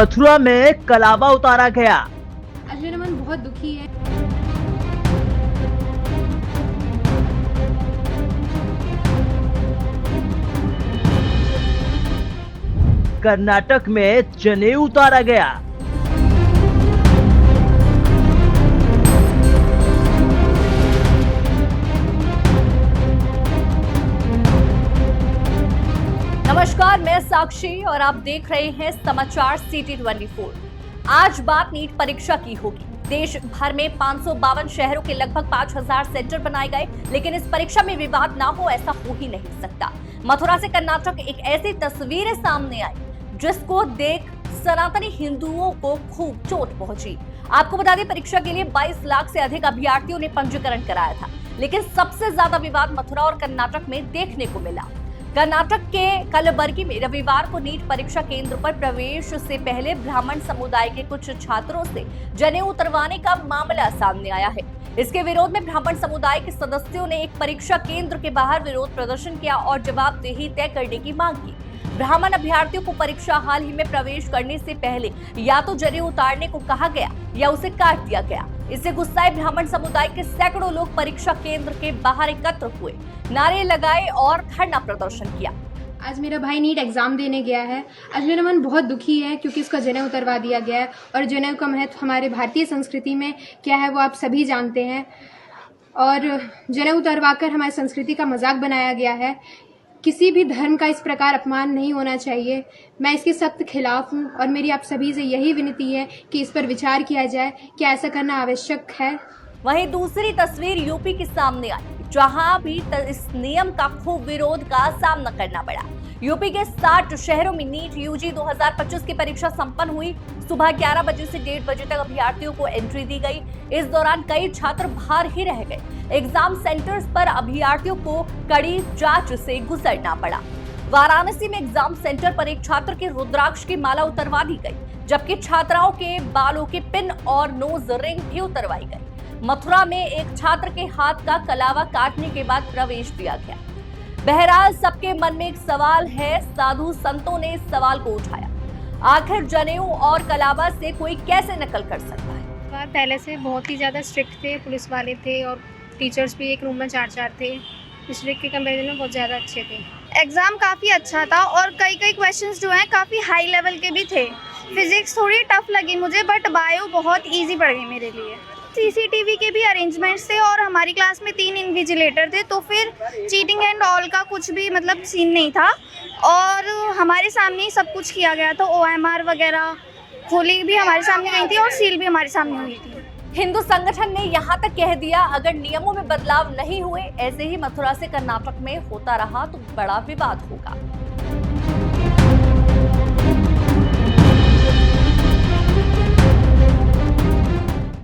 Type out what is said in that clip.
मथुरा में कलावा उतारा गया। आज मेरा मन बहुत दुखी है। कर्नाटक में जनेऊ उतारा गया। नमस्कार, मैं साक्षी और आप देख रहे हैं समाचार सिटी 24। आज बात नीट परीक्षा की होगी। देश भर में 552 शहरों के लगभग 5000 सेंटर बनाए गए, लेकिन इस परीक्षा में विवाद ना हो ऐसा हो ही नहीं सकता। मथुरा से कर्नाटक एक ऐसी तस्वीर सामने आई जिसको देख सनातनी हिंदुओं को खूब चोट पहुंची। आपको बता दें, परीक्षा के लिए 22 लाख से अधिक अभ्यर्थियों ने पंजीकरण कराया था, लेकिन सबसे ज्यादा विवाद मथुरा और कर्नाटक में देखने को मिला। कर्नाटक के कलबर्गी में रविवार को नीट परीक्षा केंद्र पर प्रवेश से पहले ब्राह्मण समुदाय के कुछ छात्रों से जनेऊ उतरवाने का मामला सामने आया है। इसके विरोध में ब्राह्मण समुदाय के सदस्यों ने एक परीक्षा केंद्र के बाहर विरोध प्रदर्शन किया और जवाबदेही तय करने की मांग की। ब्राह्मण अभ्यर्थियों को परीक्षा हाल ही में प्रवेश करने से पहले या तो जनेऊ उतारने को कहा गया या उसे काट दिया गया। इससे गुस्साए ब्राह्मण समुदाय के सैकड़ों लोग परीक्षा केंद्र के बाहर एकत्र हुए, नारे लगाए और धरना प्रदर्शन किया। आज मेरा भाई नीट एग्जाम देने गया है। आज मेरा मन बहुत दुखी है क्योंकि उसका जनेऊ उतरवा दिया गया है और जनेऊ का महत्व हमारे भारतीय संस्कृति में क्या है वो आप सभी जानते हैं। और जनेऊ उतरवाकर हमारी संस्कृति का मजाक बनाया गया है। किसी भी धर्म का इस प्रकार अपमान नहीं होना चाहिए। मैं इसके सख्त खिलाफ हूँ और मेरी आप सभी से यही विनती है कि इस पर विचार किया जाए कि ऐसा करना आवश्यक है। वहीं दूसरी तस्वीर यूपी के सामने आई, जहां भी इस नियम का खूब विरोध का सामना करना पड़ा। यूपी के 60 शहरों में नीट यूजी 2025 की परीक्षा संपन्न हुई। सुबह 11 बजे से 1:30 बजे तक अभ्यर्थियों को एंट्री दी गई। इस दौरान कई छात्र बाहर ही रह गए। एग्जाम सेंटर्स पर अभ्यर्थियों को कड़ी जांच से गुजरना पड़ा। वाराणसी में एग्जाम सेंटर पर एक छात्र के रुद्राक्ष की माला उतरवा दी गई, जबकि छात्राओं के बालों के पिन और नोज रिंग भी उतरवाई गई। मथुरा में एक छात्र के हाथ का कलावा काटने के बाद प्रवेश दिया गया। बहरहाल सबके मन में एक सवाल है। साधु संतों ने इस सवाल को उठाया, आखिर जनेऊ और कलावा से कोई कैसे नकल कर सकता है? पहले से बहुत ही ज़्यादा स्ट्रिक्ट थे, पुलिस वाले थे और टीचर्स भी एक रूम में 4-4 थे। डिस्ट्रिक्ट के कंपेरिजन में बहुत ज़्यादा अच्छे थे। एग्ज़ाम काफ़ी अच्छा था और कई क्वेश्चंस जो हैं काफ़ी हाई लेवल के भी थे। फिजिक्स थोड़ी टफ लगी मुझे, बट बायो बहुत इजी पड़ गई मेरे लिए। सीसीटीवी के भी अरेंजमेंट्स थे और हमारी क्लास में 3 इन्विजिलेटर थे, तो फिर चीटिंग एंड ऑल का कुछ भी मतलब सीन नहीं था और हमारे सामने ही सब कुछ किया गया था। OMR वगैरह खोली भी हमारे सामने गई थी और सील भी हमारे सामने हुई थी। हिंदू संगठन ने यहाँ तक कह दिया, अगर नियमों में बदलाव नहीं हुए, ऐसे ही मथुरा से कर्नाटक में होता रहा तो बड़ा विवाद होगा।